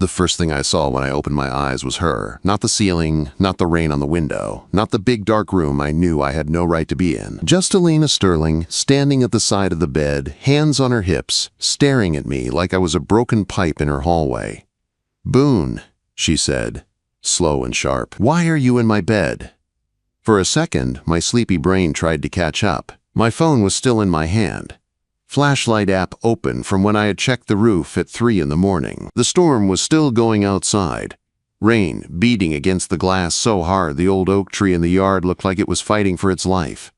The first thing I saw when I opened my eyes was her. Not the ceiling, not the rain on the window, not the big dark room I knew I had no right to be in. Just Elena Sterling, standing at the side of the bed, hands on her hips, staring at me like I was a broken pipe in her hallway. "Boone," she said, slow and sharp, "why are you in my bed?" For a second, my sleepy brain tried to catch up. My phone was still in my hand. Flashlight app open from when I had checked the roof at 3 in the morning. The storm was still going outside. Rain beating against the glass so hard the old oak tree in the yard looked like it was fighting for its life.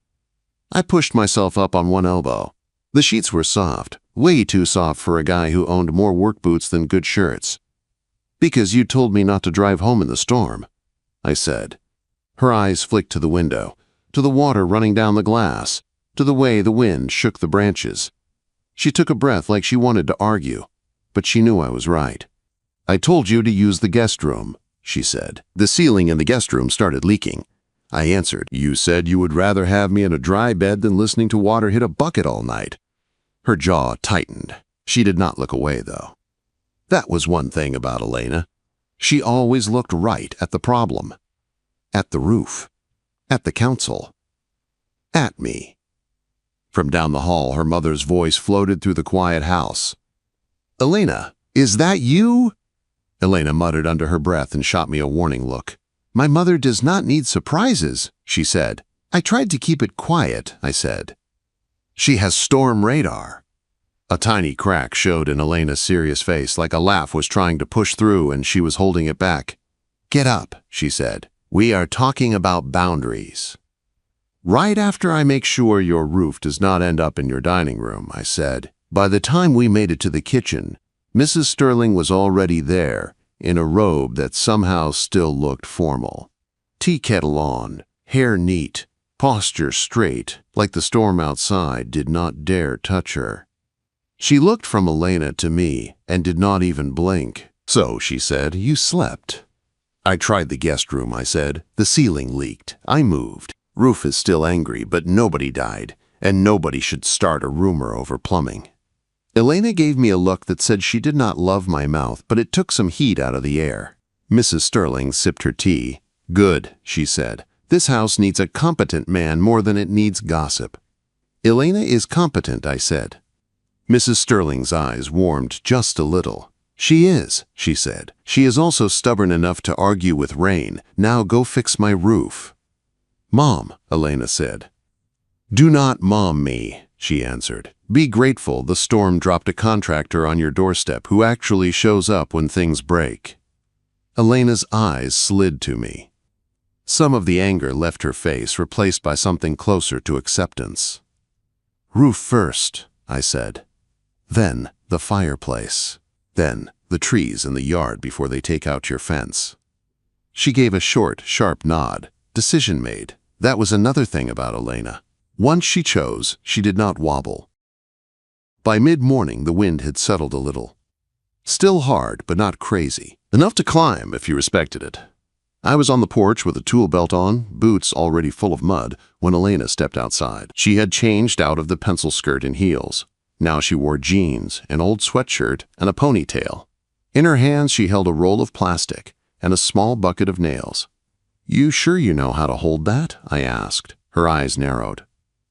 I pushed myself up on one elbow. The sheets were soft, way too soft for a guy who owned more work boots than good shirts. "Because you told me not to drive home in the storm," I said. Her eyes flicked to the window, to the water running down the glass, to the way the wind shook the branches. She took a breath like she wanted to argue, but she knew I was right. "I told you to use the guest room," she said. "The ceiling in the guest room started leaking." I answered, "You said you would rather have me in a dry bed than listening to water hit a bucket all night." Her jaw tightened. She did not look away, though. That was one thing about Elena. She always looked right at the problem. At the roof. At the council. At me. From down the hall, her mother's voice floated through the quiet house. "Elena, is that you?" Elena muttered under her breath and shot me a warning look. "My mother does not need surprises," she said. "I tried to keep it quiet," I said. "She has storm radar." A tiny crack showed in Elena's serious face, like a laugh was trying to push through and she was holding it back. "Get up," she said. "We are talking about boundaries." "Right after I make sure your roof does not end up in your dining room," I said. By the time we made it to the kitchen, Mrs. Sterling was already there, in a robe that somehow still looked formal. Tea kettle on, hair neat, posture straight, like the storm outside did not dare touch her. She looked from Elena to me and did not even blink. "So," she said, "you slept." "I tried the guest room," I said. "The ceiling leaked. I moved. Roof is still angry, but nobody died, and nobody should start a rumor over plumbing." Elena gave me a look that said she did not love my mouth, but it took some heat out of the air. Mrs. Sterling sipped her tea. "Good," she said. "This house needs a competent man more than it needs gossip." "Elena is competent," I said. Mrs. Sterling's eyes warmed just a little. "She is," she said. "She is also stubborn enough to argue with rain. Now go fix my roof." "Mom," Elena said. "Do not mom me," she answered. "Be grateful the storm dropped a contractor on your doorstep who actually shows up when things break." Elena's eyes slid to me. Some of the anger left her face, replaced by something closer to acceptance. "Roof first," I said. "Then the fireplace. Then the trees in the yard before they take out your fence." She gave a short, sharp nod. Decision made. That was another thing about Elena. Once she chose, she did not wobble. By mid-morning, the wind had settled a little. Still hard, but not crazy. Enough to climb if you respected it. I was on the porch with a tool belt on, boots already full of mud, when Elena stepped outside. She had changed out of the pencil skirt and heels. Now she wore jeans, an old sweatshirt, and a ponytail. In her hands she held a roll of plastic and a small bucket of nails. "You sure you know how to hold that?" I asked. Her eyes narrowed.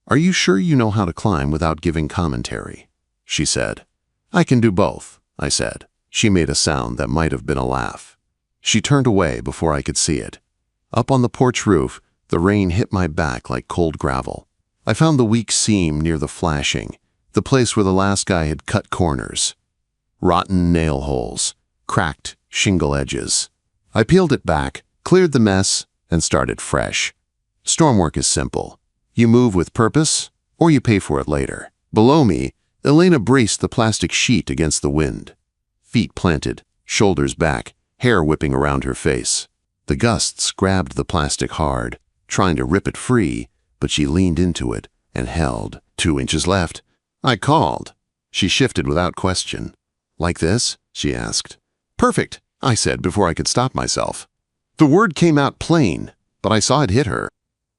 "Are you sure you know how to climb without giving commentary?" She said. "I can do both," I said. She made a sound that might have been a laugh. She turned away before I could see it. Up on the porch roof, the rain hit my back like cold gravel. I found the weak seam near the flashing, the place where the last guy had cut corners. Rotten nail holes, cracked shingle edges. I peeled it back, cleared the mess, and started fresh. Storm work is simple. You move with purpose, or you pay for it later. Below me, Elena braced the plastic sheet against the wind. Feet planted, shoulders back, hair whipping around her face. The gusts grabbed the plastic hard, trying to rip it free, but she leaned into it and held. 2 inches left. I called. She shifted without question. "Like this?" she asked. "Perfect," I said before I could stop myself. The word came out plain, but I saw it hit her.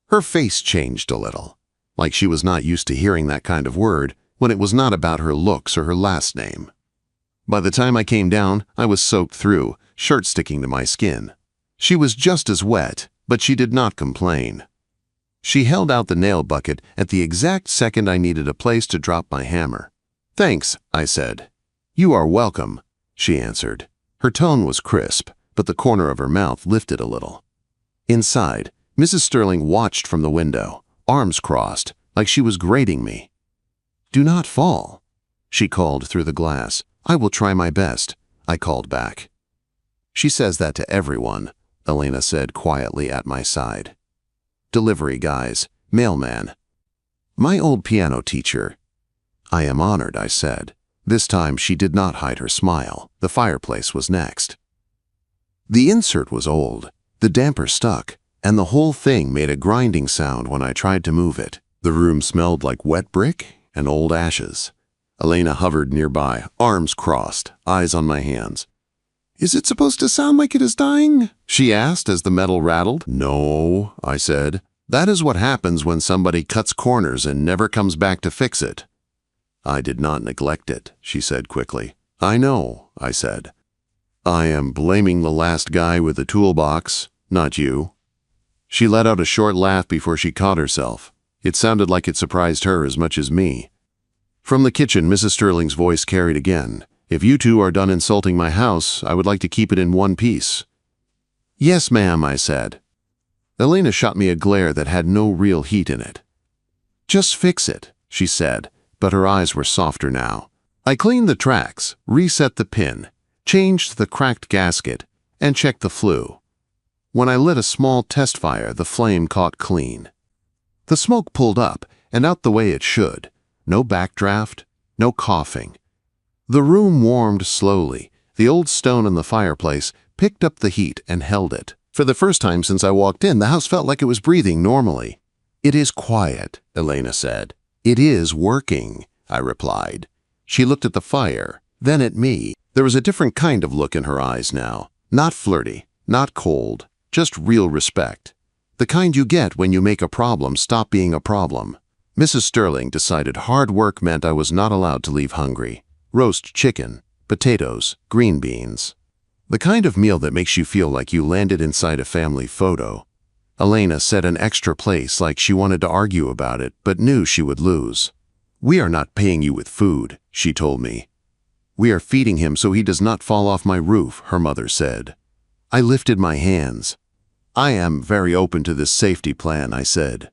Her face changed a little, like she was not used to hearing that kind of word when it was not about her looks or her last name. By the time I came down, I was soaked through, shirt sticking to my skin. She was just as wet, but she did not complain. She held out the nail bucket at the exact second I needed a place to drop my hammer. "Thanks," I said. "You are welcome," she answered. Her tone was crisp, but the corner of her mouth lifted a little. Inside, Mrs. Sterling watched from the window, arms crossed, like she was grading me. "Do not fall," she called through the glass. "I will try my best," I called back. "She says that to everyone," Elena said quietly at my side. "Delivery guys, mailman. My old piano teacher." "I am honored," I said. This time she did not hide her smile. The fireplace was next. The insert was old, the damper stuck, and the whole thing made a grinding sound when I tried to move it. The room smelled like wet brick and old ashes. Elena hovered nearby, arms crossed, eyes on my hands. "Is it supposed to sound like it is dying?" she asked as the metal rattled. "No," I said. "That is what happens when somebody cuts corners and never comes back to fix it." "I did not neglect it," she said quickly. "I know," I said. "I am blaming the last guy with the toolbox, not you." She let out a short laugh before she caught herself. It sounded like it surprised her as much as me. From the kitchen, Mrs. Sterling's voice carried again. "If you two are done insulting my house, I would like to keep it in one piece." "Yes, ma'am," I said. Elena shot me a glare that had no real heat in it. "Just fix it," she said, but her eyes were softer now. I cleaned the tracks, reset the pin, changed the cracked gasket, and checked the flue. When I lit a small test fire, the flame caught clean. The smoke pulled up and out the way it should. No backdraft, no coughing. The room warmed slowly. The old stone in the fireplace picked up the heat and held it. For the first time since I walked in, the house felt like it was breathing normally. "It is quiet," Elena said. "It is working," I replied. She looked at the fire, then at me. There was a different kind of look in her eyes now. Not flirty, not cold, just real respect. The kind you get when you make a problem stop being a problem. Mrs. Sterling decided hard work meant I was not allowed to leave hungry. Roast chicken, potatoes, green beans. The kind of meal that makes you feel like you landed inside a family photo. Elena set an extra place like she wanted to argue about it, but knew she would lose. "We are not paying you with food," she told me. "We are feeding him so he does not fall off my roof," her mother said. I lifted my hands. "I am very open to this safety plan," I said.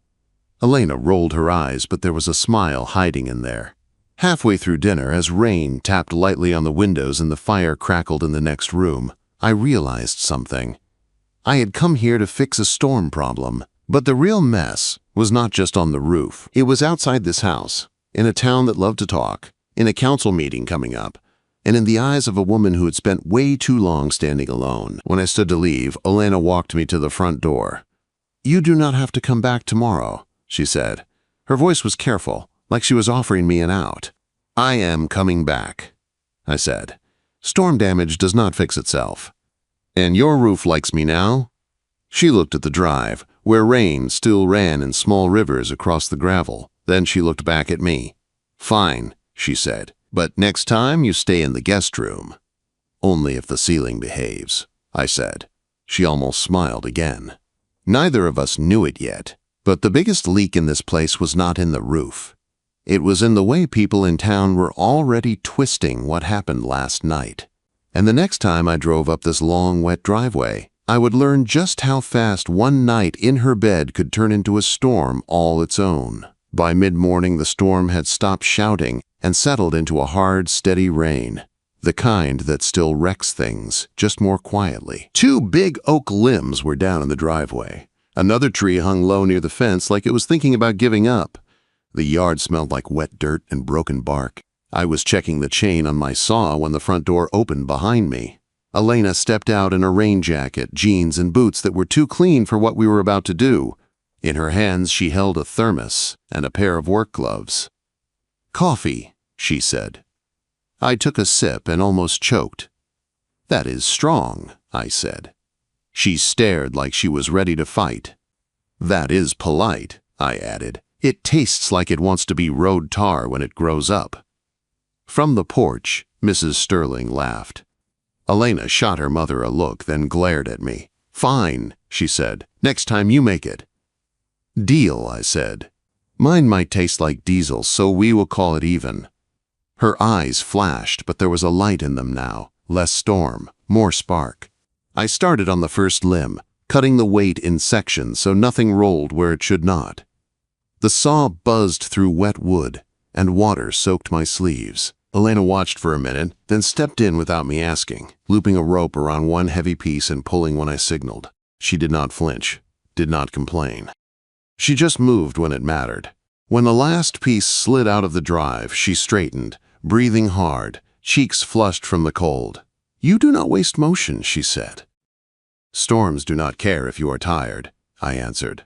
Elena rolled her eyes, but there was a smile hiding in there. Halfway through dinner, as rain tapped lightly on the windows and the fire crackled in the next room, I realized something. I had come here to fix a storm problem, but the real mess was not just on the roof. It was outside this house, in a town that loved to talk, in a council meeting coming up, and in the eyes of a woman who had spent way too long standing alone. When I stood to leave, Elena walked me to the front door. "You do not have to come back tomorrow," she said. Her voice was careful, like she was offering me an out. "I am coming back," I said. "Storm damage does not fix itself." "And your roof likes me now?" She looked at the drive, where rain still ran in small rivers across the gravel. Then she looked back at me. "Fine," she said, "but next time you stay in the guest room." "Only if the ceiling behaves," I said. She almost smiled again. Neither of us knew it yet, but the biggest leak in this place was not in the roof. It was in the way people in town were already twisting what happened last night. And the next time I drove up this long, wet driveway, I would learn just how fast one night in her bed could turn into a storm all its own. By mid-morning, the storm had stopped shouting and settled into a hard, steady rain, the kind that still wrecks things, just more quietly. 2 big oak limbs were down in the driveway. Another tree hung low near the fence like it was thinking about giving up. The yard smelled like wet dirt and broken bark. I was checking the chain on my saw when the front door opened behind me. Elena stepped out in a rain jacket, jeans, and boots that were too clean for what we were about to do. In her hands, she held a thermos and a pair of work gloves. "Coffee," she said. I took a sip and almost choked. "That is strong," I said. She stared like she was ready to fight. "That is polite," I added. "It tastes like it wants to be road tar when it grows up." From the porch, Mrs. Sterling laughed. Elena shot her mother a look, then glared at me. "Fine," she said. "Next time you make it." "Deal," I said. "Mine might taste like diesel, so we will call it even." Her eyes flashed, but there was a light in them now. Less storm, more spark. I started on the first limb, cutting the weight in sections so nothing rolled where it should not. The saw buzzed through wet wood, and water soaked my sleeves. Elena watched for a minute, then stepped in without me asking, looping a rope around one heavy piece and pulling when I signaled. She did not flinch, did not complain. She just moved when it mattered. When the last piece slid out of the drive, she straightened, breathing hard, cheeks flushed from the cold. "You do not waste motion," she said. "Storms do not care if you are tired," I answered.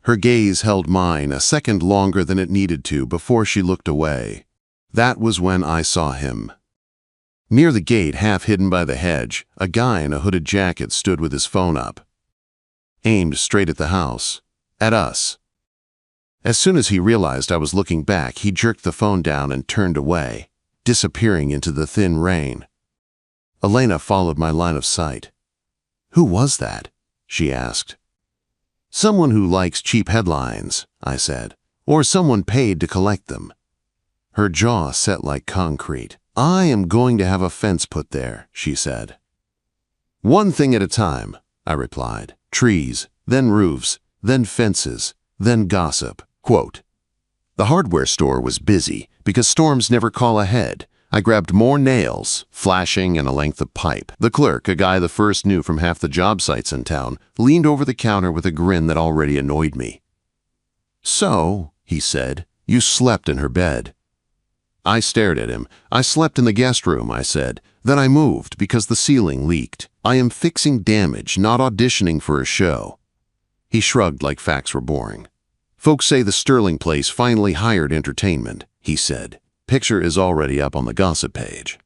Her gaze held mine a second longer than it needed to before she looked away. That was when I saw him. Near the gate, half hidden by the hedge, a guy in a hooded jacket stood with his phone up, aimed straight at the house, at us. As soon as he realized I was looking back, he jerked the phone down and turned away, disappearing into the thin rain. Elena followed my line of sight. "Who was that?" she asked. "Someone who likes cheap headlines," I said, "or someone paid to collect them." Her jaw set like concrete. "I am going to have a fence put there," she said. "One thing at a time," I replied. "Trees, then roofs, then fences, then gossip." Quote, "The hardware store was busy because storms never call ahead. I grabbed more nails, flashing, and a length of pipe. The clerk, a guy the first knew from half the job sites in town, leaned over the counter with a grin that already annoyed me. "So," he said, "you slept in her bed." I stared at him. "I slept in the guest room," I said. "Then I moved because the ceiling leaked. I am fixing damage, not auditioning for a show." He shrugged like facts were boring. "Folks say the Sterling place finally hired entertainment," he said. "Picture is already up on the gossip page."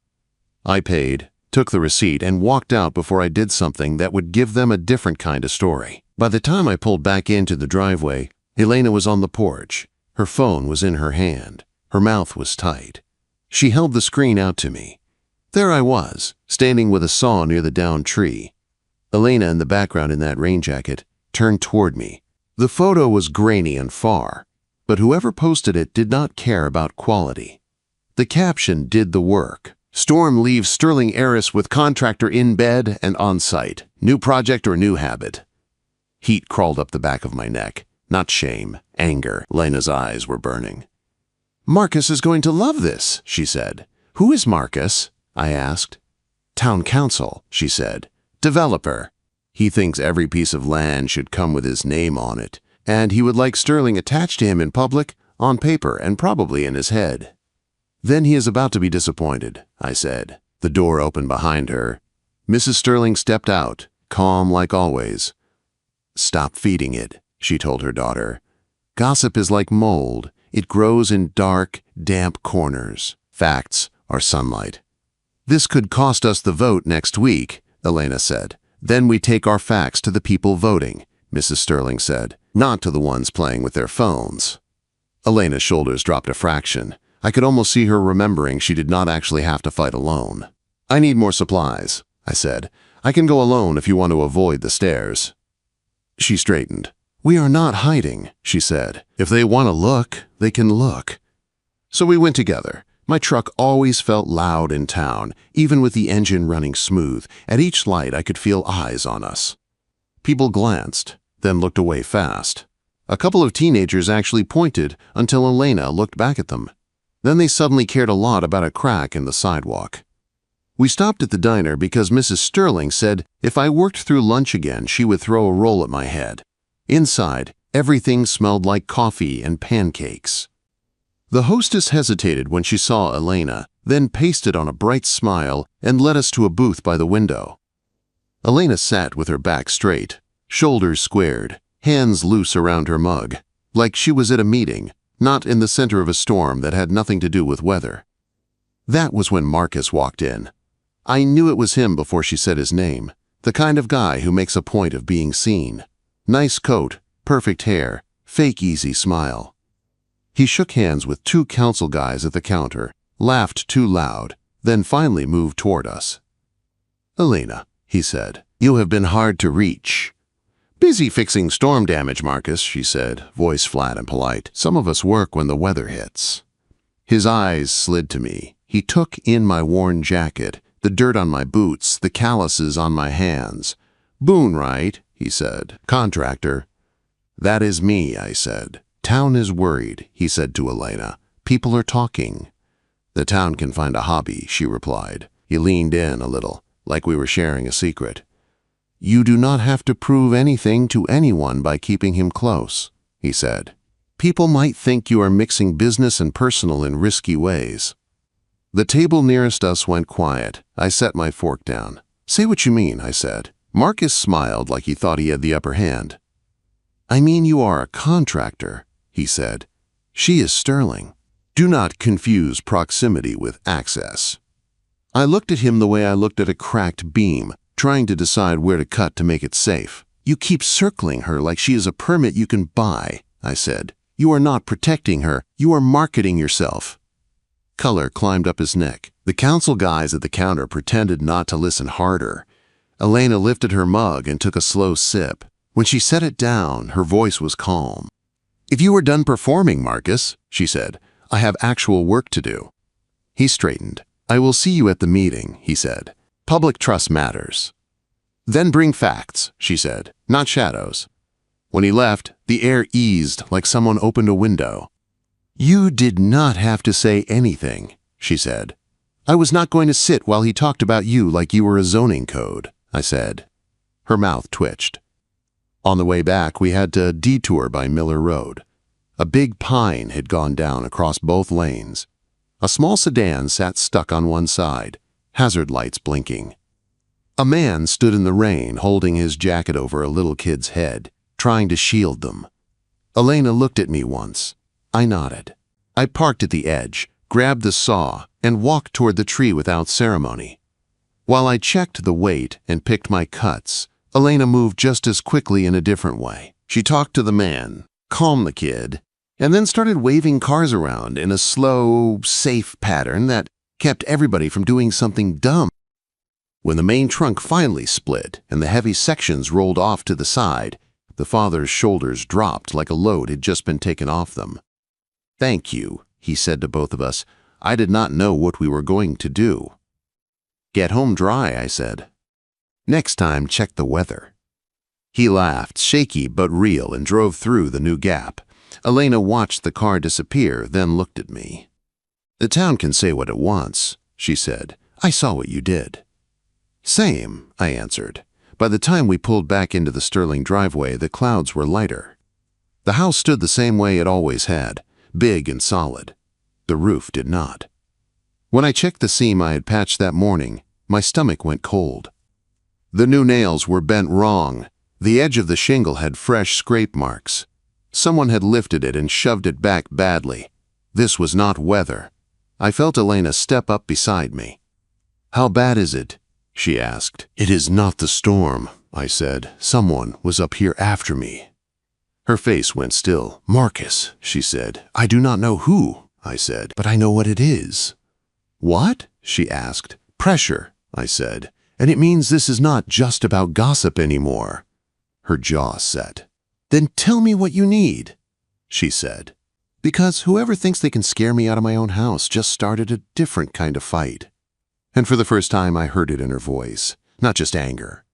I paid, took the receipt, and walked out before I did something that would give them a different kind of story. By the time I pulled back into the driveway, Elena was on the porch. Her phone was in her hand. Her mouth was tight. She held the screen out to me. There I was, standing with a saw near the downed tree. Elena, in the background in that rain jacket, turned toward me. The photo was grainy and far, but whoever posted it did not care about quality. The caption did the work. "Storm leaves Sterling heiress with contractor in bed and on site. New project or new habit." Heat crawled up the back of my neck. Not shame, anger. Elena's eyes were burning. "Marcus is going to love this," she said. "Who is Marcus?" I asked. "Town council," she said. "Developer. He thinks every piece of land should come with his name on it, and he would like Sterling attached to him in public, on paper, and probably in his head." "Then he is about to be disappointed," I said. The door opened behind her. Mrs. Sterling stepped out, calm like always. "Stop feeding it," she told her daughter. "Gossip is like mold. It grows in dark, damp corners. Facts are sunlight." "This could cost us the vote next week," Elena said. "Then we take our facts to the people voting," Mrs. Sterling said, "not to the ones playing with their phones." Elena's shoulders dropped a fraction. I could almost see her remembering she did not actually have to fight alone. "I need more supplies," I said. "I can go alone if you want to avoid the stairs." She straightened. "We are not hiding," she said. "If they want to look, they can look." So we went together. My truck always felt loud in town, even with the engine running smooth. At each light, I could feel eyes on us. People glanced, then looked away fast. A couple of teenagers actually pointed until Elena looked back at them. Then they suddenly cared a lot about a crack in the sidewalk. We stopped at the diner because Mrs. Sterling said if I worked through lunch again, she would throw a roll at my head. Inside, everything smelled like coffee and pancakes. The hostess hesitated when she saw Elena, then pasted on a bright smile and led us to a booth by the window. Elena sat with her back straight, shoulders squared, hands loose around her mug, like she was at a meeting, not in the center of a storm that had nothing to do with weather. That was when Marcus walked in. I knew it was him before she said his name, the kind of guy who makes a point of being seen. Nice coat, perfect hair, fake easy smile. He shook hands with two council guys at the counter, laughed too loud, then finally moved toward us. "Elena," he said, "you have been hard to reach." "Busy fixing storm damage, Marcus," she said, voice flat and polite. "Some of us work when the weather hits." His eyes slid to me. He took in my worn jacket, the dirt on my boots, the calluses on my hands. "Boone, right?" he said. "Contractor." "That is me," I said. "Town is worried," he said to Elena. "People are talking." "The town can find a hobby," she replied. He leaned in a little, like we were sharing a secret. "You do not have to prove anything to anyone by keeping him close," he said. "People might think you are mixing business and personal in risky ways." The table nearest us went quiet. I set my fork down. "Say what you mean," I said. Marcus smiled like he thought he had the upper hand. "I mean you are a contractor," he said. "She is Sterling. Do not confuse proximity with access." I looked at him the way I looked at a cracked beam, trying to decide where to cut to make it safe. "You keep circling her like she is a permit you can buy," I said. "You are not protecting her. You are marketing yourself." Color climbed up his neck. The council guys at the counter pretended not to listen harder. Elena lifted her mug and took a slow sip. When she set it down, her voice was calm. "If you are done performing, Marcus," she said, "I have actual work to do." He straightened. "I will see you at the meeting," he said. "Public trust matters." "Then bring facts," she said, "not shadows." When he left, the air eased like someone opened a window. "You did not have to say anything," she said. "I was not going to sit while he talked about you like you were a zoning code," I said. Her mouth twitched. On the way back, we had to detour by Miller Road. A big pine had gone down across both lanes. A small sedan sat stuck on one side, hazard lights blinking. A man stood in the rain, holding his jacket over a little kid's head, trying to shield them. Elena looked at me once. I nodded. I parked at the edge, grabbed the saw, and walked toward the tree without ceremony. While I checked the weight and picked my cuts, Elena moved just as quickly in a different way. She talked to the man, calmed the kid, and then started waving cars around in a slow, safe pattern that kept everybody from doing something dumb. When the main trunk finally split and the heavy sections rolled off to the side, the father's shoulders dropped like a load had just been taken off them. "Thank you," he said to both of us. "I did not know what we were going to do." "Get home dry," I said. "Next time, check the weather." He laughed, shaky but real, and drove through the new gap. Elena watched the car disappear, then looked at me. "The town can say what it wants," she said. "I saw what you did." "Same," I answered. By the time we pulled back into the Sterling driveway, the clouds were lighter. The house stood the same way it always had, big and solid. The roof did not. When I checked the seam I had patched that morning, my stomach went cold. The new nails were bent wrong. The edge of the shingle had fresh scrape marks. Someone had lifted it and shoved it back badly. This was not weather. I felt Elena step up beside me. "How bad is it?" she asked. "It is not the storm," I said. "Someone was up here after me." Her face went still. "Marcus," she said. "I do not know who," I said, "but I know what it is." "What?" she asked. "Pressure," I said. "And it means this is not just about gossip anymore." Her jaw set. "Then tell me what you need," she said. "Because whoever thinks they can scare me out of my own house just started a different kind of fight." And for the first time I heard it in her voice, not just anger.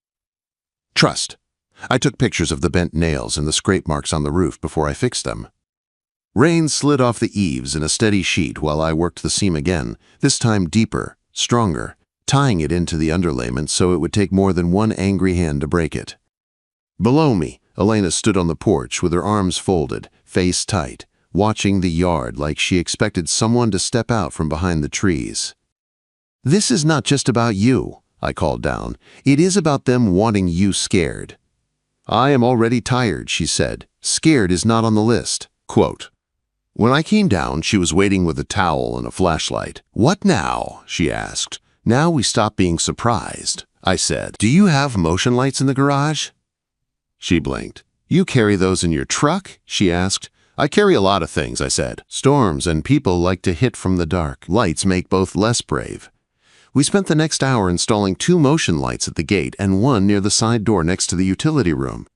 "Trust." I took pictures of the bent nails and the scrape marks on the roof before I fixed them. Rain slid off the eaves in a steady sheet while I worked the seam again, this time deeper, stronger, tying it into the underlayment so it would take more than one angry hand to break it. Below me, Elena stood on the porch with her arms folded, face tight, watching the yard like she expected someone to step out from behind the trees. "This is not just about you," I called down. "It is about them wanting you scared." "I am already tired," she said. "Scared is not on the list." Quote. When I came down, she was waiting with a towel and a flashlight. "What now?" she asked. "Now we stop being surprised." I said, "Do you have motion lights in the garage?" She blinked. "You carry those in your truck?" she asked. I carry a lot of things, I said. Storms and people like to hit from the dark. Lights make both less brave. We spent the next hour installing 2 motion lights at the gate and 1 near the side door next to the utility room.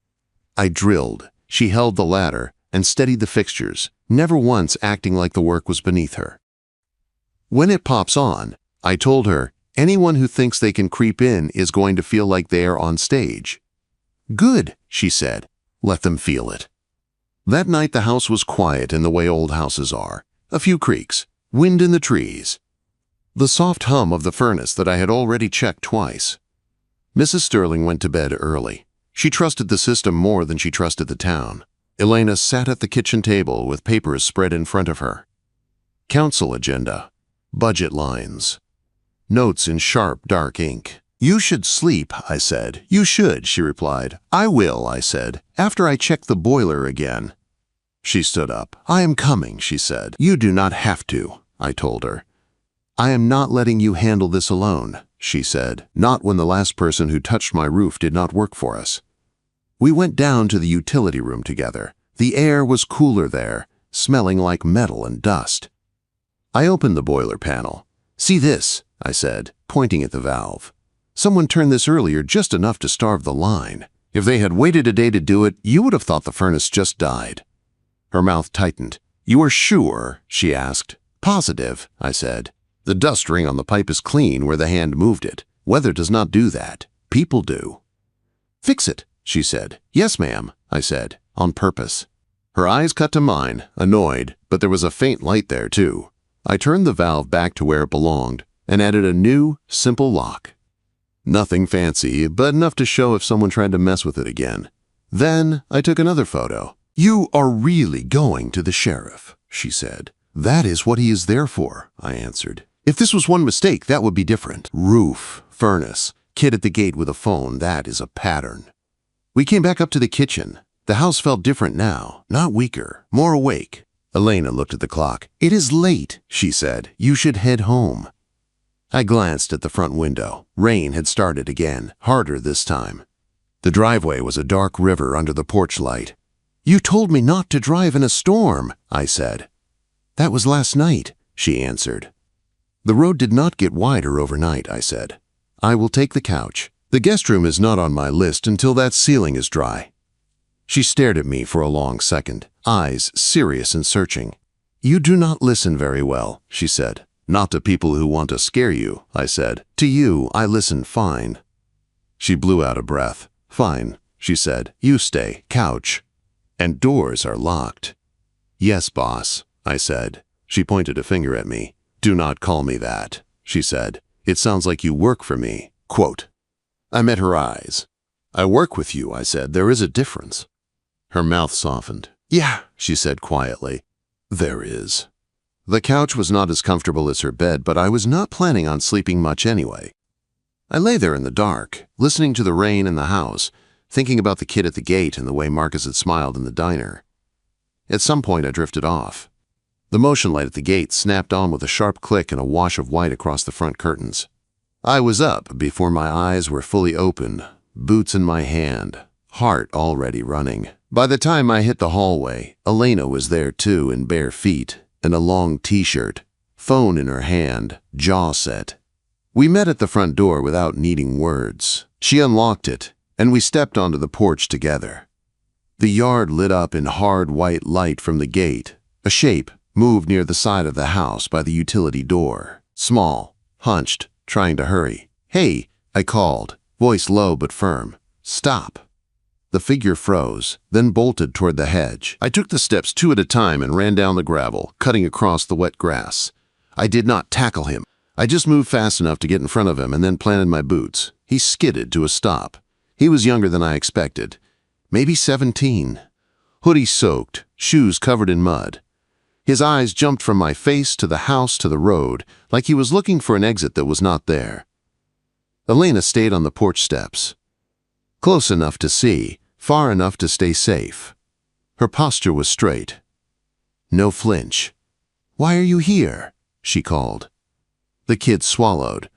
I drilled. She held the ladder and steadied the fixtures, never once acting like the work was beneath her. When it pops on, I told her, anyone who thinks they can creep in is going to feel like they are on stage. Good, she said. Let them feel it. That night the house was quiet in the way old houses are. A few creaks, wind in the trees. The soft hum of the furnace that I had already checked twice. Mrs. Sterling went to bed early. She trusted the system more than she trusted the town. Elena sat at the kitchen table with papers spread in front of her. Council agenda. Budget lines. Notes in sharp, dark ink. You should sleep, I said. You should, she replied. I will, I said, after I check the boiler again. She stood up. I am coming, she said. You do not have to, I told her. I am not letting you handle this alone, she said, not when the last person who touched my roof did not work for us. We went down to the utility room together. The air was cooler there, smelling like metal and dust. I opened the boiler panel. See this, I said, pointing at the valve. Someone turned this earlier just enough to starve the line. If they had waited a day to do it, you would have thought the furnace just died. Her mouth tightened. You are sure? She asked. Positive, I said. The dust ring on the pipe is clean where the hand moved it. Weather does not do that. People do. Fix it, she said. Yes, ma'am, I said, on purpose. Her eyes cut to mine, annoyed, but there was a faint light there, too. I turned the valve back to where it belonged and added a new, simple lock. Nothing fancy, but enough to show if someone tried to mess with it again. Then I took another photo. You are really going to the sheriff, she said. That is what he is there for, I answered. If this was one mistake, that would be different. Roof, furnace, kid at the gate with a phone, that is a pattern. We came back up to the kitchen. The house felt different now, not weaker, more awake. Elena looked at the clock. It is late, she said. You should head home. I glanced at the front window. Rain had started again, harder this time. The driveway was a dark river under the porch light. You told me not to drive in a storm, I said. That was last night, she answered. The road did not get wider overnight, I said. I will take the couch. The guest room is not on my list until that ceiling is dry. She stared at me for a long second, eyes serious and searching. You do not listen very well, she said. Not to people who want to scare you, I said. To you, I listen fine. She blew out a breath. Fine, she said. You stay. Couch. And doors are locked. Yes, boss, I said. She pointed a finger at me. Do not call me that, she said. It sounds like you work for me. Quote. I met her eyes. I work with you, I said. There is a difference. Her mouth softened. Yeah, she said quietly. There is. The couch was not as comfortable as her bed, but I was not planning on sleeping much anyway. I lay there in the dark, listening to the rain in the house, thinking about the kid at the gate and the way Marcus had smiled in the diner. At some point I drifted off. The motion light at the gate snapped on with a sharp click and a wash of white across the front curtains. I was up before my eyes were fully open, boots in my hand, heart already running. By the time I hit the hallway, Elena was there too, in bare feet and a long t-shirt, phone in her hand, jaw set. We met at the front door without needing words. She unlocked it, and we stepped onto the porch together. The yard lit up in hard white light from the gate. A shape moved near the side of the house by the utility door. Small, hunched, trying to hurry. Hey, I called, voice low but firm. Stop. The figure froze, then bolted toward the hedge. I took the steps 2 at a time and ran down the gravel, cutting across the wet grass. I did not tackle him. I just moved fast enough to get in front of him and then planted my boots. He skidded to a stop. He was younger than I expected. Maybe 17. Hoodie soaked, shoes covered in mud. His eyes jumped from my face to the house to the road, like he was looking for an exit that was not there. Elena stayed on the porch steps. Close enough to see, far enough to stay safe. Her posture was straight. No flinch. Why are you here? She called. The kid swallowed.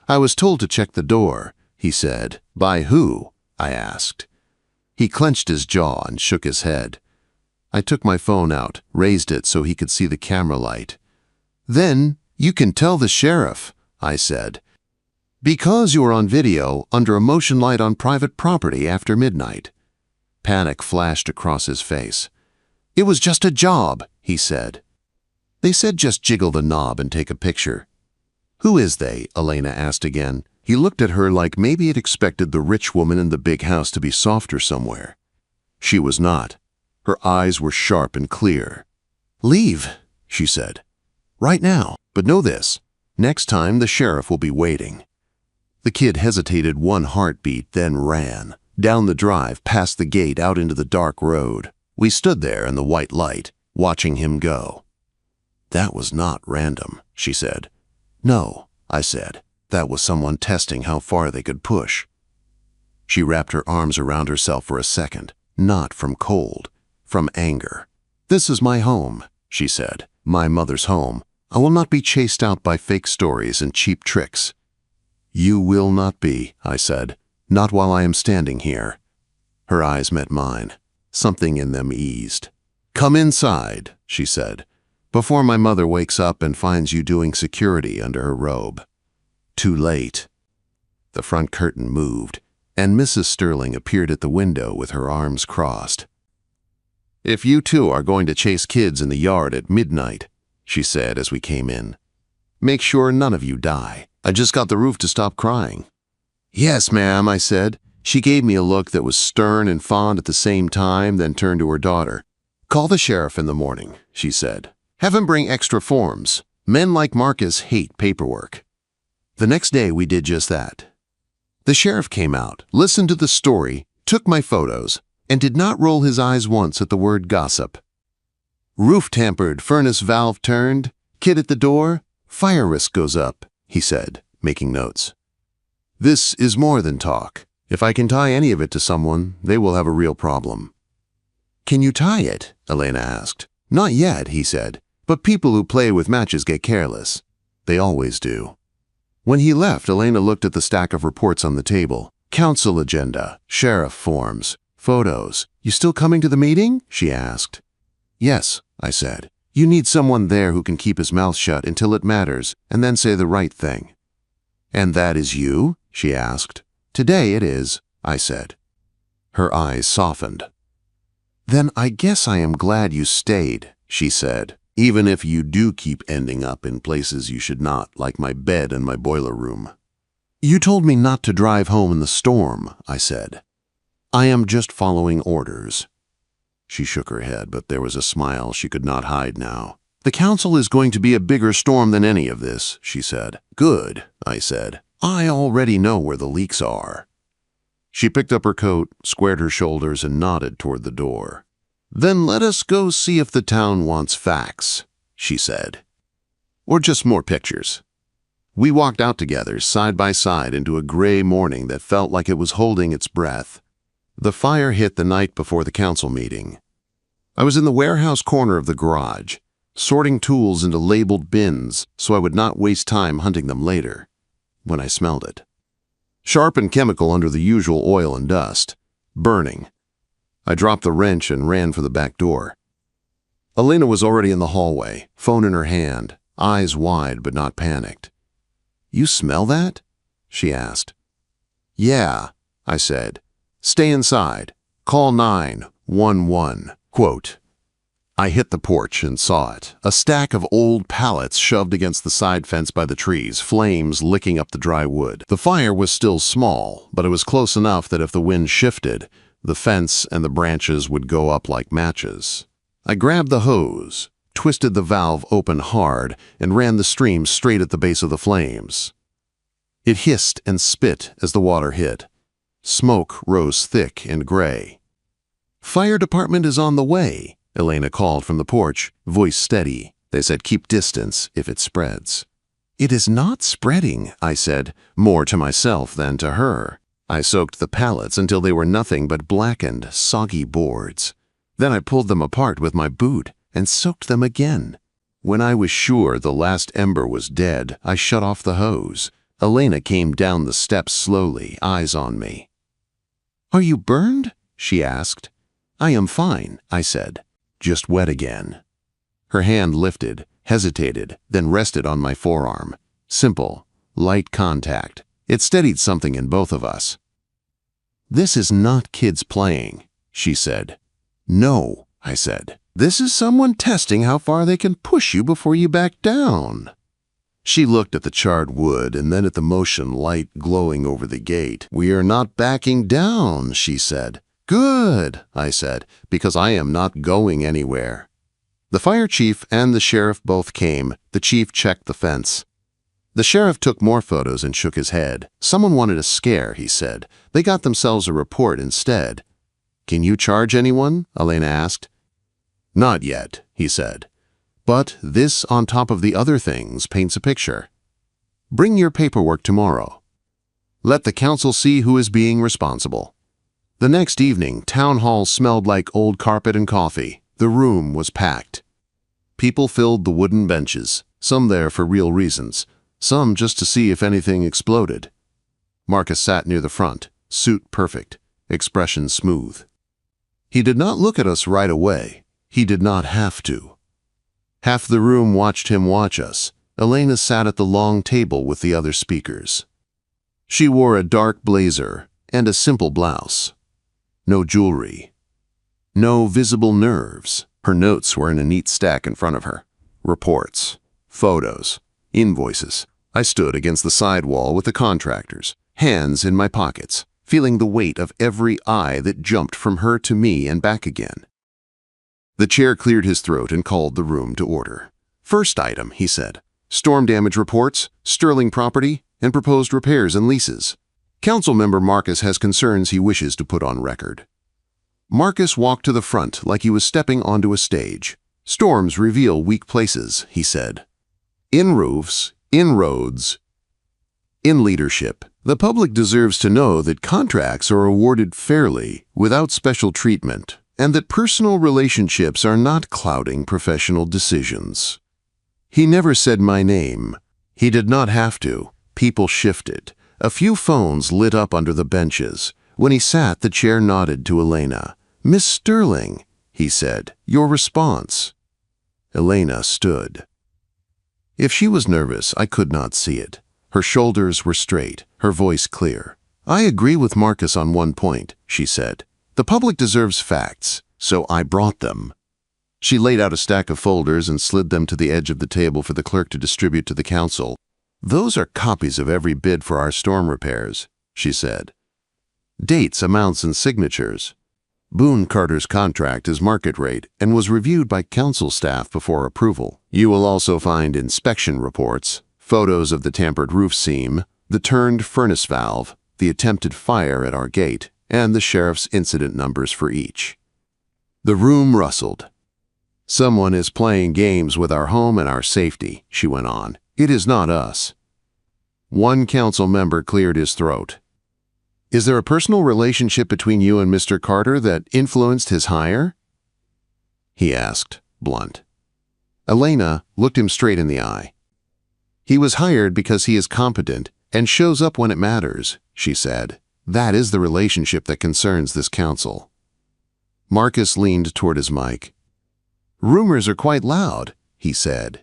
I was told to check the door, he said. By who? I asked. He clenched his jaw and shook his head. I took my phone out, raised it so he could see the camera light. "Then you can tell the sheriff," I said. "Because you are on video under a motion light on private property after midnight." Panic flashed across his face. "It was just a job," he said. "They said just jiggle the knob and take a picture." "Who is they?" Elena asked again. He looked at her like maybe it expected the rich woman in the big house to be softer somewhere. She was not. Her eyes were sharp and clear. "Leave," she said. "Right now. But know this. Next time the sheriff will be waiting." The kid hesitated one heartbeat, then ran. Down the drive, past the gate, out into the dark road. We stood there in the white light, watching him go. "That was not random," she said. "No," I said. "That was someone testing how far they could push." She wrapped her arms around herself for a second, not from cold, from anger. "This is my home," she said. "My mother's home. I will not be chased out by fake stories and cheap tricks." "You will not be," I said. "Not while I am standing here." Her eyes met mine. Something in them eased. "Come inside," she said, "before my mother wakes up and finds you doing security under her robe." Too late. The front curtain moved, and Mrs. Sterling appeared at the window with her arms crossed. "If you two are going to chase kids in the yard at midnight," she said as we came in, "make sure none of you die. I just got the roof to stop crying." "Yes, ma'am," I said. She gave me a look that was stern and fond at the same time, then turned to her daughter. "Call the sheriff in the morning," she said. "Have him bring extra forms. Men like Marcus hate paperwork." The next day we did just that. The sheriff came out, listened to the story, took my photos, and did not roll his eyes once at the word gossip. "Roof tampered, furnace valve turned, kid at the door, fire risk goes up," he said, making notes. "This is more than talk. If I can tie any of it to someone, they will have a real problem." "Can you tie it?" Elena asked. "Not yet," he said, "but people who play with matches get careless. They always do." When he left, Elena looked at the stack of reports on the table. "Council agenda, sheriff forms, photos. You still coming to the meeting?" she asked. "Yes," I said. "You need someone there who can keep his mouth shut until it matters and then say the right thing." "And that is you?" she asked. "Today it is," I said. Her eyes softened. "Then I guess I am glad you stayed," she said, "even if you do keep ending up in places you should not, like my bed and my boiler room." "You told me not to drive home in the storm," I said. "I am just following orders." She shook her head, but there was a smile she could not hide now. "The council is going to be a bigger storm than any of this," she said. "Good," I said. "I already know where the leaks are." She picked up her coat, squared her shoulders, and nodded toward the door. "Then let us go see if the town wants facts," she said. "Or just more pictures." We walked out together, side by side, into a gray morning that felt like it was holding its breath. The fire hit the night before the council meeting. I was in the warehouse corner of the garage, sorting tools into labeled bins so I would not waste time hunting them later, when I smelled it. Sharp and chemical under the usual oil and dust. Burning. I dropped the wrench and ran for the back door. Elena was already in the hallway, phone in her hand, eyes wide but not panicked. "You smell that?" she asked. "Yeah," I said. "Stay inside. Call 911. Quote. I hit the porch and saw it, a stack of old pallets shoved against the side fence by the trees, flames licking up the dry wood. The fire was still small, but it was close enough that if the wind shifted, the fence and the branches would go up like matches. I grabbed the hose, twisted the valve open hard, and ran the stream straight at the base of the flames. It hissed and spit as the water hit. Smoke rose thick and gray. "Fire department is on the way," Elena called from the porch, voice steady. They said keep distance if it spreads. "It is not spreading," I said, more to myself than to her. I soaked the pallets until they were nothing but blackened, soggy boards. Then I pulled them apart with my boot and soaked them again. When I was sure the last ember was dead, I shut off the hose. Elena came down the steps slowly, eyes on me. "Are you burned?" she asked. "I am fine," I said. just wet again. Her hand lifted, hesitated, then rested on my forearm. Simple, light contact. It steadied something in both of us. "This is not kids playing," she said. "No," I said. "This is someone testing how far they can push you before you back down." She looked at the charred wood and then at the motion light glowing over the gate. "We are not backing down," she said. "Good," I said, "because I am not going anywhere." The fire chief and the sheriff both came. The chief checked the fence. The sheriff took more photos and shook his head. "Someone wanted a scare," he said. "They got themselves a report instead." "Can you charge anyone?" Elena asked. "Not yet," he said. "But this, on top of the other things, paints a picture. Bring your paperwork tomorrow. Let the council see who is being responsible." The next evening, town hall smelled like old carpet and coffee. The room was packed. People filled the wooden benches, some there for real reasons, some just to see if anything exploded. Marcus sat near the front, suit perfect, expression smooth. He did not look at us right away. He did not have to. Half the room watched him watch us. Elena sat at the long table with the other speakers. She wore a dark blazer and a simple blouse. No jewelry. No visible nerves. Her notes were in a neat stack in front of her. Reports, photos, invoices. I stood against the side wall with the contractors, hands in my pockets, feeling the weight of every eye that jumped from her to me and back again. The chair cleared his throat and called the room to order. "First item," he said, "storm damage reports, Sterling property, and proposed repairs and leases. Council member Marcus has concerns he wishes to put on record." Marcus walked to the front like he was stepping onto a stage. "Storms reveal weak places," he said. "In roofs, in roads, in leadership. The public deserves to know that contracts are awarded fairly, without special treatment, and that personal relationships are not clouding professional decisions." He never said my name. He did not have to. People shifted. A few phones lit up under the benches. When he sat, the chair nodded to Elena. "Miss Sterling," he said, "your response." Elena stood. If she was nervous, I could not see it. Her shoulders were straight, her voice clear. "I agree with Marcus on one point," she said. "The public deserves facts, so I brought them." She laid out a stack of folders and slid them to the edge of the table for the clerk to distribute to the council. "Those are copies of every bid for our storm repairs," she said. "Dates, amounts, and signatures. Boone Carter's contract is market rate and was reviewed by council staff before approval. You will also find inspection reports, photos of the tampered roof seam, the turned furnace valve, the attempted fire at our gate, and the sheriff's incident numbers for each." The room rustled. "Someone is playing games with our home and our safety," she went on. "It is not us." One council member cleared his throat. "Is there a personal relationship between you and Mr. Carter that influenced his hire?" he asked, blunt. Elena looked him straight in the eye. "He was hired because he is competent and shows up when it matters," she said. "That is the relationship that concerns this council." Marcus leaned toward his mic. "Rumors are quite loud," he said.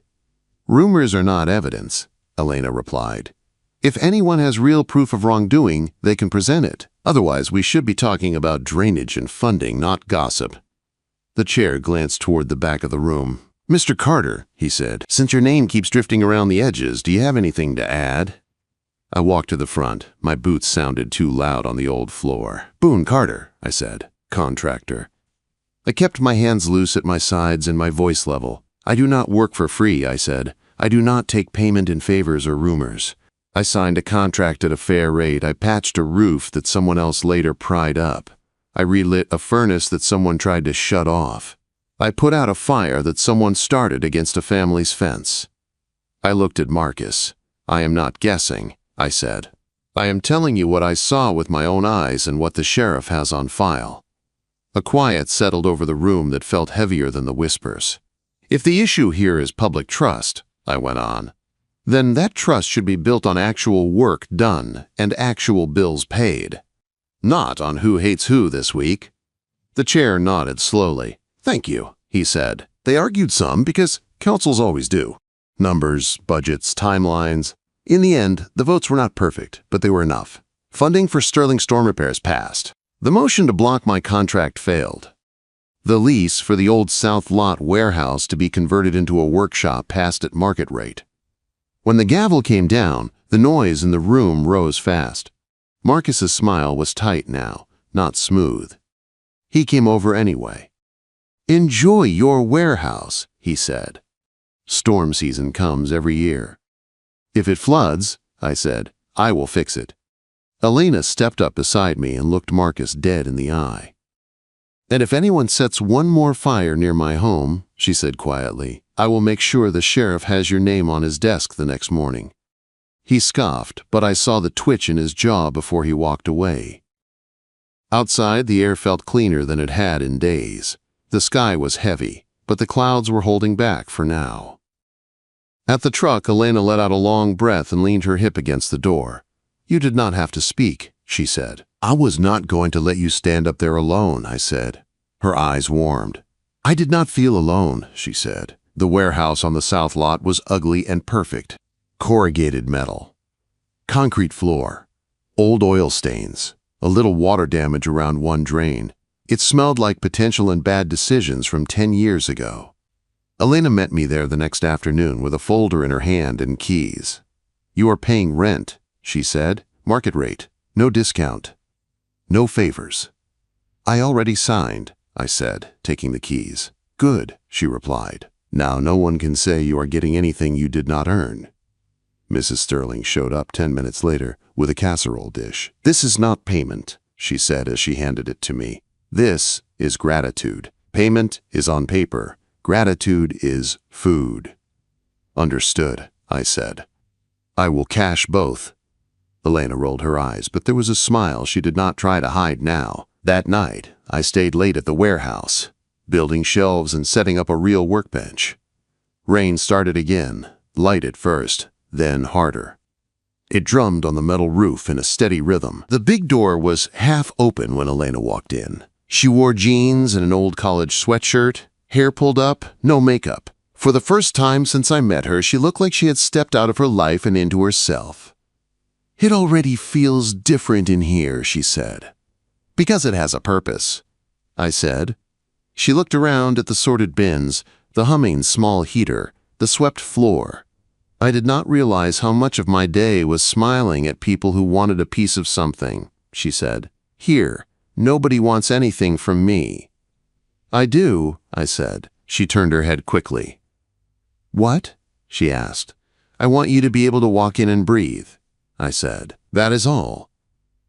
"Rumors are not evidence," Elena replied. "If anyone has real proof of wrongdoing, they can present it. Otherwise, we should be talking about drainage and funding, not gossip." The chair glanced toward the back of the room. "Mr. Carter," he said, "since your name keeps drifting around the edges, do you have anything to add?" I walked to the front. My boots sounded too loud on the old floor. "Boone Carter," I said. "Contractor." I kept my hands loose at my sides and my voice level. "I do not work for free," I said. "I do not take payment in favors or rumors. I signed a contract at a fair rate. I patched a roof that someone else later pried up. I relit a furnace that someone tried to shut off. I put out a fire that someone started against a family's fence." I looked at Marcus. "I am not guessing," I said. "I am telling you what I saw with my own eyes and what the sheriff has on file." A quiet settled over the room that felt heavier than the whispers. "If the issue here is public trust," I went on, "then that trust should be built on actual work done and actual bills paid, not on who hates who this week." The chair nodded slowly. "Thank you," he said. They argued some because councils always do. Numbers, budgets, timelines. In the end, the votes were not perfect, but they were enough. Funding for Sterling storm repairs passed. The motion to block my contract failed. The lease for the old South Lot warehouse to be converted into a workshop passed at market rate. When the gavel came down, the noise in the room rose fast. Marcus's smile was tight now, not smooth. He came over anyway. "Enjoy your warehouse," he said. "Storm season comes every year." "If it floods," I said, "I will fix it." Elena stepped up beside me and looked Marcus dead in the eye. "And if anyone sets one more fire near my home," she said quietly, "I will make sure the sheriff has your name on his desk the next morning." He scoffed, but I saw the twitch in his jaw before he walked away. Outside, the air felt cleaner than it had in days. The sky was heavy, but the clouds were holding back for now. At the truck, Elena let out a long breath and leaned her hip against the door. "You did not have to speak," she said. "I was not going to let you stand up there alone," I said. Her eyes warmed. "I did not feel alone," she said. The warehouse on the South Lot was ugly and perfect. Corrugated metal. Concrete floor. Old oil stains. A little water damage around one drain. It smelled like potential and bad decisions from 10 years ago. Elena met me there the next afternoon with a folder in her hand and keys. "You are paying rent," she said. "Market rate. No discount. No favors." "I already signed," I said, taking the keys. "Good," she replied. "Now no one can say you are getting anything you did not earn." Mrs. Sterling showed up 10 minutes later with a casserole dish. "This is not payment," she said as she handed it to me. "This is gratitude. Payment is on paper. Gratitude is food." "Understood," I said. "I will cash both." Elena rolled her eyes, but there was a smile she did not try to hide now. That night, I stayed late at the warehouse, building shelves and setting up a real workbench. Rain started again, light at first, then harder. It drummed on the metal roof in a steady rhythm. The big door was half open when Elena walked in. She wore jeans and an old college sweatshirt, hair pulled up, no makeup. For the first time since I met her, she looked like she had stepped out of her life and into herself. "It already feels different in here," she said. "Because it has a purpose," I said. She looked around at the sorted bins, the humming small heater, the swept floor. I did not realize how much of my day was smiling at people who wanted a piece of something, she said. "Here, nobody wants anything from me." "I do," I said. She turned her head quickly. "What?" she asked. "I want you to be able to walk in and breathe," I said. "That is all."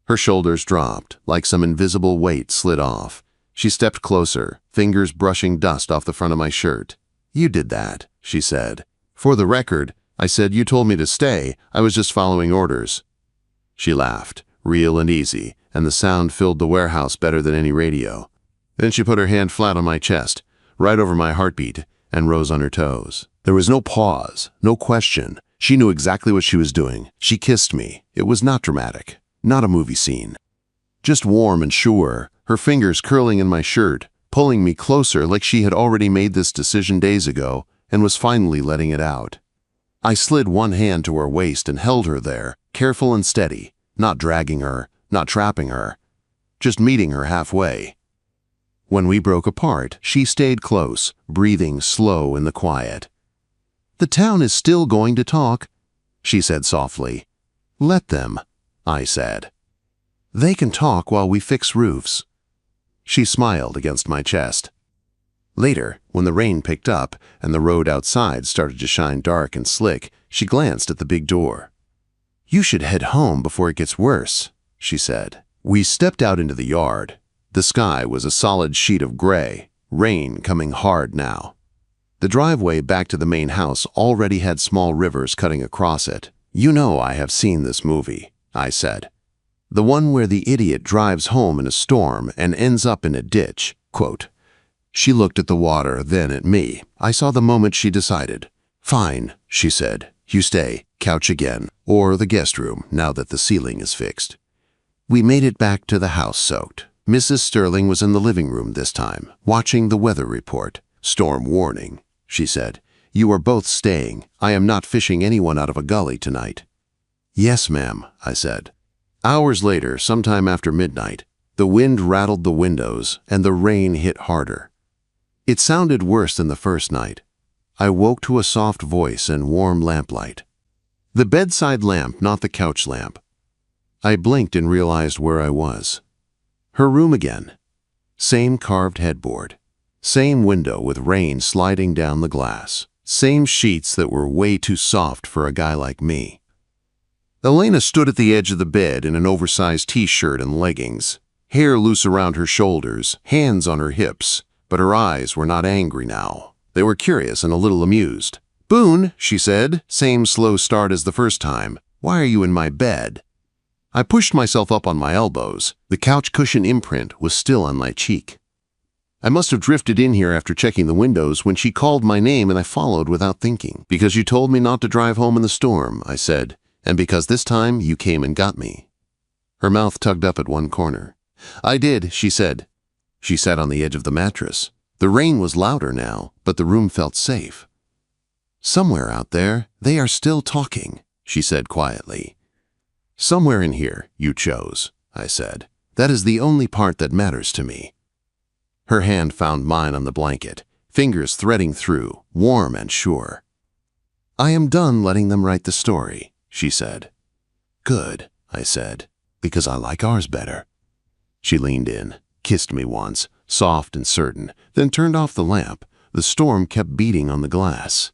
Her shoulders dropped, like some invisible weight slid off. She stepped closer, fingers brushing dust off the front of my shirt. "You did that," she said. "For the record," I said, "you told me to stay. I was just following orders." She laughed, real and easy, and the sound filled the warehouse better than any radio. Then she put her hand flat on my chest, right over my heartbeat, and rose on her toes. There was no pause, no question. She knew exactly what she was doing. She kissed me. It was not dramatic, not a movie scene. Just warm and sure, her fingers curling in my shirt, pulling me closer like she had already made this decision days ago and was finally letting it out. I slid one hand to her waist and held her there, careful and steady, not dragging her, not trapping her, just meeting her halfway. When we broke apart, she stayed close, breathing slow in the quiet. "The town is still going to talk," she said softly. "Let them," I said. "They can talk while we fix roofs." She smiled against my chest. Later, when the rain picked up and the road outside started to shine dark and slick, she glanced at the big door. "You should head home before it gets worse," she said. We stepped out into the yard. The sky was a solid sheet of gray, rain coming hard now. The driveway back to the main house already had small rivers cutting across it. "You know I have seen this movie," I said. "The one where the idiot drives home in a storm and ends up in a ditch." Quote. She looked at the water, then at me. I saw the moment she decided. "Fine," she said. "You stay, couch again, or the guest room, now that the ceiling is fixed." We made it back to the house soaked. Mrs. Sterling was in the living room this time, watching the weather report. "Storm warning," she said. "You are both staying. I am not fishing anyone out of a gully tonight." "Yes, ma'am," I said. Hours later, sometime after midnight, the wind rattled the windows and the rain hit harder. It sounded worse than the first night. I woke to a soft voice and warm lamplight. The bedside lamp, not the couch lamp. I blinked and realized where I was. Her room again. Same carved headboard. Same window with rain sliding down the glass. Same sheets that were way too soft for a guy like me. Elena stood at the edge of the bed in an oversized t-shirt and leggings, hair loose around her shoulders, hands on her hips, but her eyes were not angry now. They were curious and a little amused. "Boone," she said, same slow start as the first time, "why are you in my bed?" I pushed myself up on my elbows. The couch cushion imprint was still on my cheek. "I must have drifted in here after checking the windows when she called my name and I followed without thinking. Because you told me not to drive home in the storm," I said, "and because this time you came and got me." Her mouth tugged up at one corner. "I did," she said. She sat on the edge of the mattress. The rain was louder now, but the room felt safe. "Somewhere out there, they are still talking," she said quietly. "Somewhere in here, you chose," I said. "That is the only part that matters to me." Her hand found mine on the blanket, fingers threading through, warm and sure. "I am done letting them write the story," she said. "Good," I said, "because I like ours better." She leaned in, kissed me once, soft and certain, then turned off the lamp. The storm kept beating on the glass.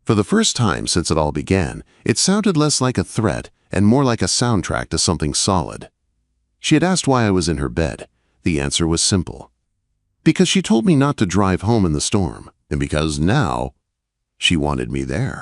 For the first time since it all began, it sounded less like a threat and more like a soundtrack to something solid. She had asked why I was in her bed. The answer was simple. Because she told me not to drive home in the storm, and because now she wanted me there.